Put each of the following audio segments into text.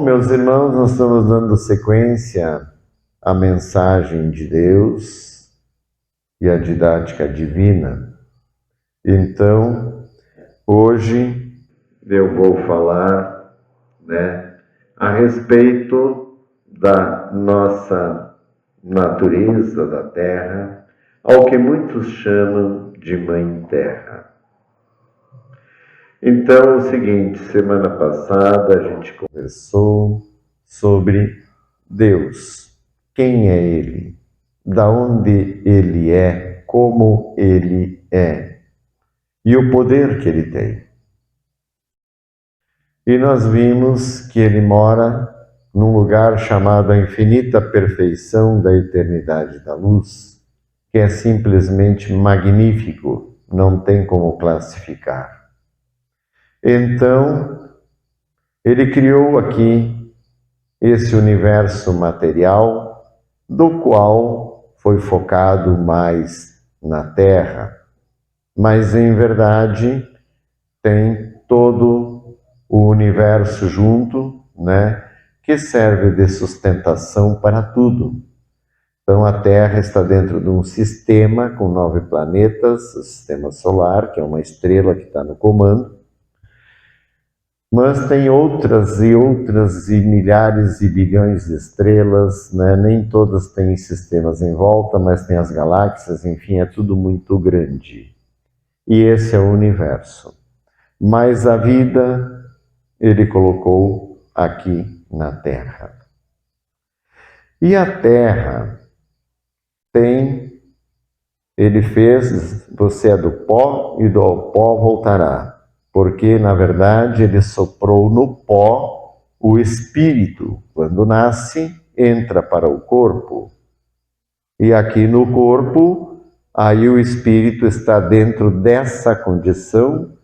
Bom, meus irmãos, nós estamos dando sequência à mensagem de Deus e à didática divina. Então, hoje eu vou falar, a respeito da nossa natureza da Terra, ao que muitos chamam de Mãe Terra. Então, é o seguinte, semana passada a gente conversou sobre Deus. Quem é Ele? Da onde Ele é? Como Ele é? E o poder que Ele tem. E nós vimos que Ele mora num lugar chamado a infinita perfeição da eternidade da luz, que é simplesmente magnífico, não tem como classificar. Então, Ele criou aqui esse universo material, do qual foi focado mais na Terra, mas em verdade tem todo o universo junto, que serve de sustentação para tudo. Então a Terra está dentro de um sistema com 9 planetas, o sistema solar, que é uma estrela que está no comando, mas tem outras e milhares e bilhões de estrelas, nem todas têm sistemas em volta, mas tem as galáxias, enfim, é tudo muito grande. E esse é o universo. Mas a vida, Ele colocou aqui na Terra. E a Terra Ele fez, você é do pó e do pó voltará. Porque, na verdade, Ele soprou no pó o espírito. Quando nasce, entra para o corpo. E aqui no corpo, aí o espírito está dentro dessa condição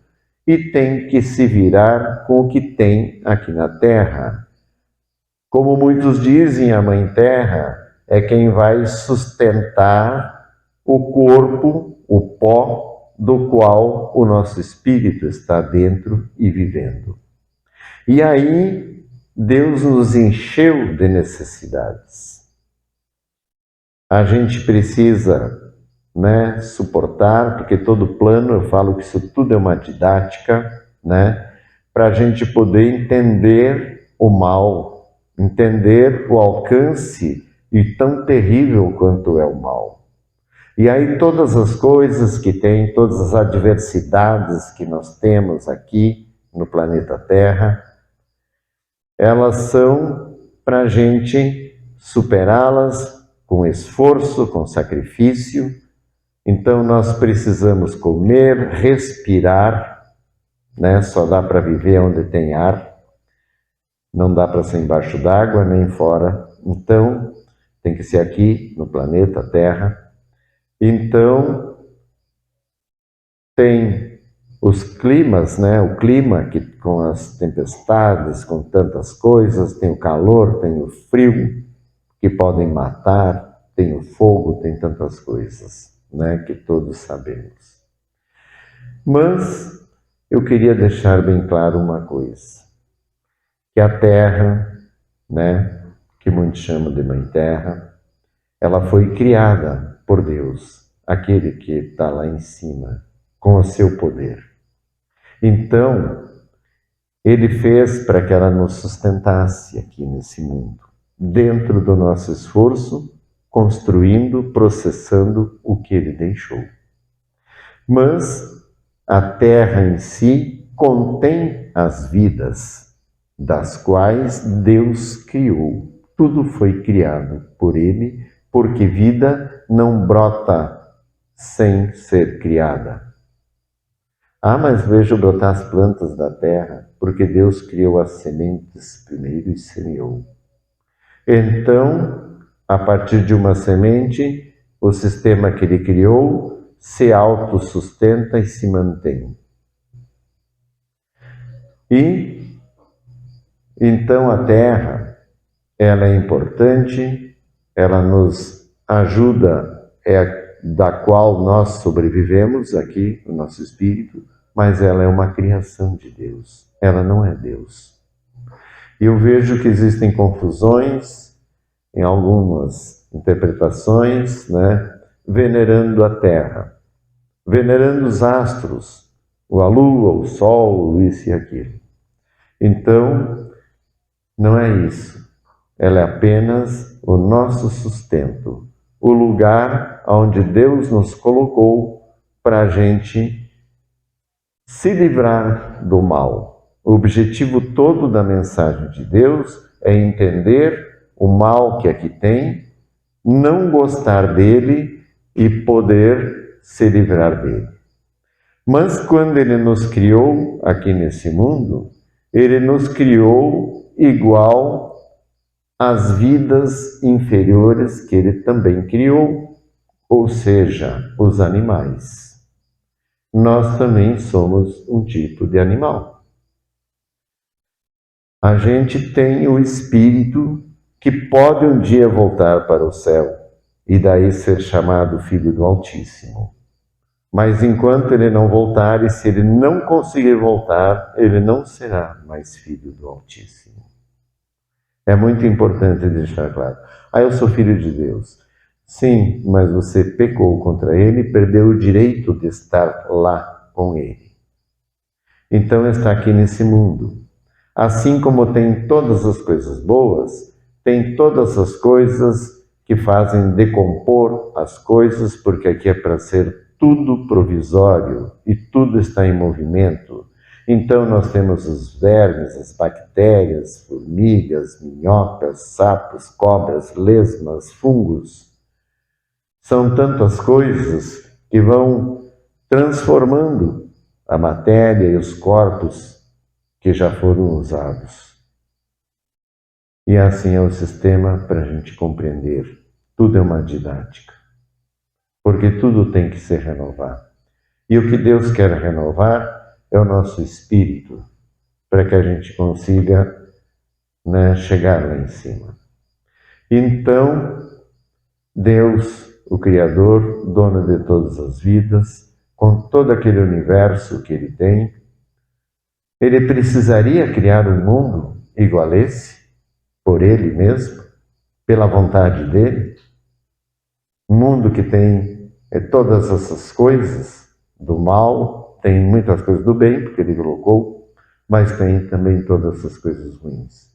e tem que se virar com o que tem aqui na Terra. Como muitos dizem, a Mãe Terra é quem vai sustentar o corpo, o pó, do qual o nosso espírito está dentro e vivendo. E aí, Deus nos encheu de necessidades. A gente precisa, suportar, porque todo plano, eu falo que isso tudo é uma didática, para a gente poder entender o mal, entender o alcance e tão terrível quanto é o mal. E aí todas as coisas que tem, todas as adversidades que nós temos aqui no planeta Terra, elas são para a gente superá-las com esforço, com sacrifício. Então nós precisamos comer, respirar, só dá para viver onde tem ar, não dá para ser embaixo d'água nem fora. Então tem que ser aqui no planeta Terra. Então, tem os climas, o clima que, com as tempestades, com tantas coisas, tem o calor, tem o frio, que podem matar, tem o fogo, tem tantas coisas, que todos sabemos. Mas eu queria deixar bem claro uma coisa, que a Terra, que muitos chamam de Mãe Terra, ela foi criada por Deus, aquele que está lá em cima, com o seu poder. Então, Ele fez para que ela nos sustentasse aqui nesse mundo, dentro do nosso esforço, construindo, processando o que Ele deixou. Mas a Terra em si contém as vidas, das quais Deus criou. Tudo foi criado por Ele, porque vida não brota sem ser criada. Mas vejo brotar as plantas da terra, porque Deus criou as sementes primeiro e semeou. Então, a partir de uma semente, o sistema que Ele criou se autossustenta e se mantém. E, então, a terra, ela é importante, ela nos ajuda, da qual nós sobrevivemos aqui, o nosso espírito, mas ela é uma criação de Deus, ela não é Deus. E eu vejo que existem confusões em algumas interpretações, né? Venerando a Terra, venerando os astros, a Lua, o Sol, isso e aquilo. Então, não é isso. Ela é apenas o nosso sustento, o lugar onde Deus nos colocou para a gente se livrar do mal. O objetivo todo da mensagem de Deus é entender o mal que aqui tem, não gostar dele e poder se livrar dele. Mas quando Ele nos criou aqui nesse mundo, Ele nos criou igual às vidas inferiores que Ele também criou, ou seja, os animais. Nós também somos um tipo de animal. A gente tem o espírito que pode um dia voltar para o céu e daí ser chamado Filho do Altíssimo. Mas enquanto ele não voltar, e se ele não conseguir voltar, ele não será mais Filho do Altíssimo. É muito importante deixar claro. Eu sou filho de Deus. Sim, mas você pecou contra ele e perdeu o direito de estar lá com ele. Então está aqui nesse mundo. Assim como tem todas as coisas boas, tem todas as coisas que fazem decompor as coisas, porque aqui é para ser tudo provisório e tudo está em movimento. Então nós temos os vermes, as bactérias, formigas, minhocas, sapos, cobras, lesmas, fungos. São tantas coisas que vão transformando a matéria e os corpos que já foram usados. E assim é o sistema para a gente compreender. Tudo é uma didática. Porque tudo tem que se renovar. E o que Deus quer renovar é o nosso espírito, para que a gente consiga, né, chegar lá em cima. Então, Deus, o Criador, dono de todas as vidas, com todo aquele universo que Ele tem, Ele precisaria criar um mundo igual a esse, por Ele mesmo, pela vontade dEle? Um mundo que tem todas essas coisas do mal, tem muitas coisas do bem, porque Ele colocou, mas tem também todas essas coisas ruins.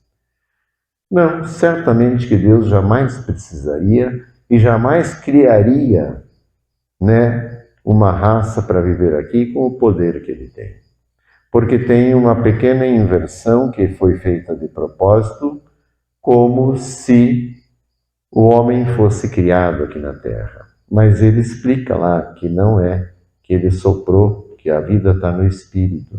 Não, certamente que Deus jamais precisaria e jamais criaria, né, uma raça para viver aqui com o poder que Ele tem. Porque tem uma pequena inversão que foi feita de propósito, como se o homem fosse criado aqui na Terra. Mas ele explica lá que não é, que ele soprou, que a vida está no Espírito.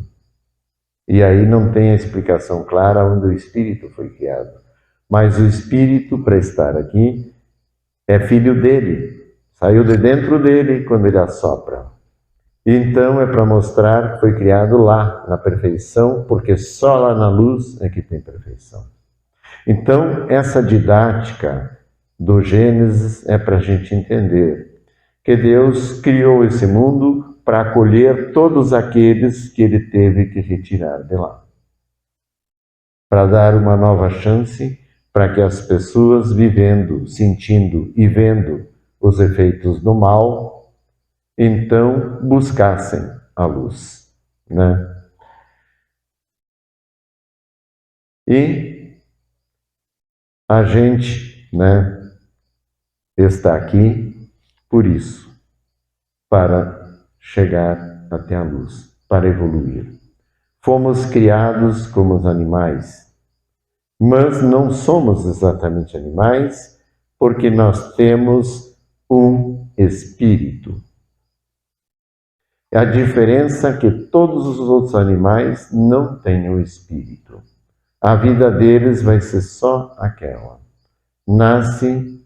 E aí não tem a explicação clara onde o Espírito foi criado. Mas o Espírito, para estar aqui, é filho dele. Saiu de dentro dele quando ele assopra. Então é para mostrar que foi criado lá, na perfeição, porque só lá na luz é que tem perfeição. Então, essa didática do Gênesis é para a gente entender que Deus criou esse mundo para acolher todos aqueles que Ele teve que retirar de lá. Para dar uma nova chance para que as pessoas vivendo, sentindo e vendo os efeitos do mal, então buscassem a luz, né? E a gente, né, está aqui por isso, para chegar até a luz, para evoluir. Fomos criados como os animais, mas não somos exatamente animais, porque nós temos um espírito. A diferença é que todos os outros animais não têm um espírito. A vida deles vai ser só aquela. Nasce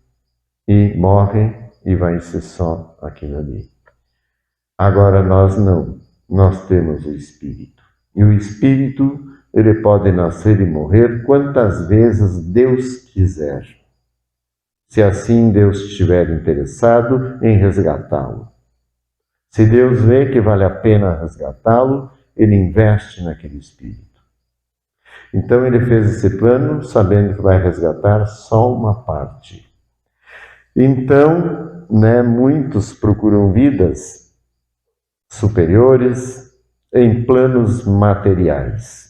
e morre e vai ser só aquilo ali. Agora nós não. Nós temos o espírito. E o espírito, ele pode nascer e morrer quantas vezes Deus quiser. Se assim Deus estiver interessado em resgatá-lo. Se Deus vê que vale a pena resgatá-lo, Ele investe naquele espírito. Então ele fez esse plano sabendo que vai resgatar só uma parte. Então, muitos procuram vidas superiores em planos materiais.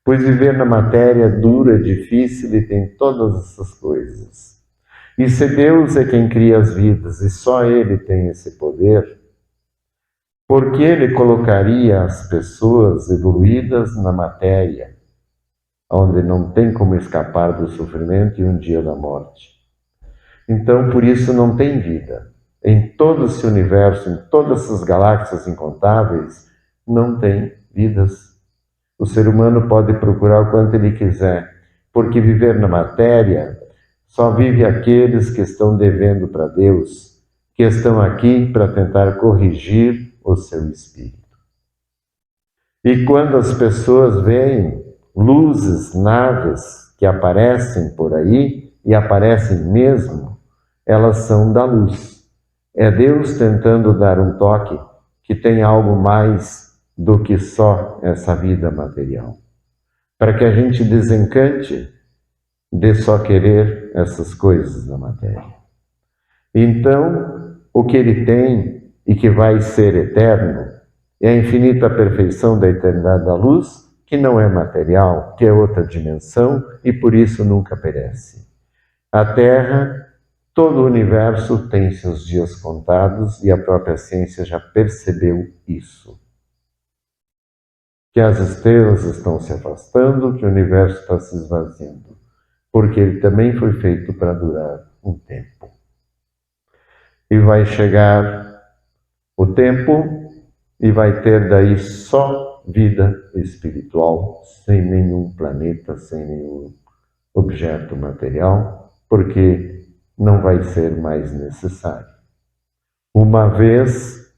Pois viver na matéria é duro, é difícil e tem todas essas coisas. E se Deus é quem cria as vidas e só Ele tem esse poder, por que Ele colocaria as pessoas evoluídas na matéria, onde não tem como escapar do sofrimento e um dia da morte? Então, por isso não tem vida. Em todo esse universo, em todas essas galáxias incontáveis, não tem vidas. O ser humano pode procurar o quanto ele quiser, porque viver na matéria só vive aqueles que estão devendo para Deus, que estão aqui para tentar corrigir o seu espírito. E quando as pessoas veem luzes, naves que aparecem por aí, e aparecem mesmo, elas são da luz. É Deus tentando dar um toque que tem algo mais do que só essa vida material. Para que a gente desencante de só querer essas coisas da matéria. Então, o que ele tem e que vai ser eterno é a infinita perfeição da eternidade da luz, que não é material, que é outra dimensão e por isso nunca perece. A Terra, todo o universo tem seus dias contados e a própria ciência já percebeu isso. Que as estrelas estão se afastando, que o universo está se esvaziando, porque ele também foi feito para durar um tempo. E vai chegar o tempo e vai ter daí só vida espiritual, sem nenhum planeta, sem nenhum objeto material, porque não vai ser mais necessário. Uma vez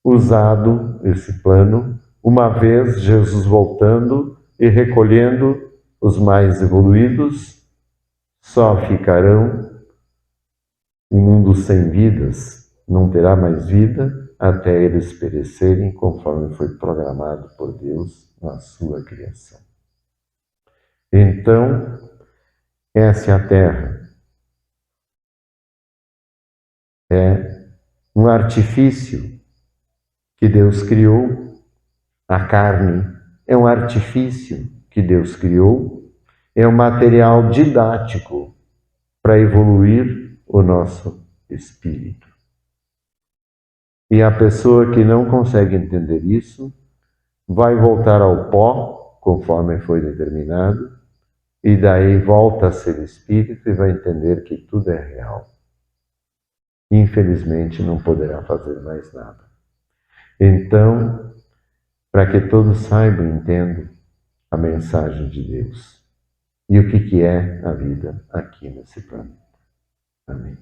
usado esse plano, uma vez Jesus voltando e recolhendo os mais evoluídos, só ficarão um mundo sem vidas, não terá mais vida até eles perecerem conforme foi programado por Deus na sua criação. Então, essa é a Terra. É um artifício que Deus criou. A carne é um artifício que Deus criou. É um material didático para evoluir o nosso espírito. E a pessoa que não consegue entender isso vai voltar ao pó, conforme foi determinado, e daí volta a ser espírito e vai entender que tudo é real. Infelizmente, não poderá fazer mais nada. Então, para que todos saibam e entendam a mensagem de Deus e o que é a vida aqui nesse planeta. Amém.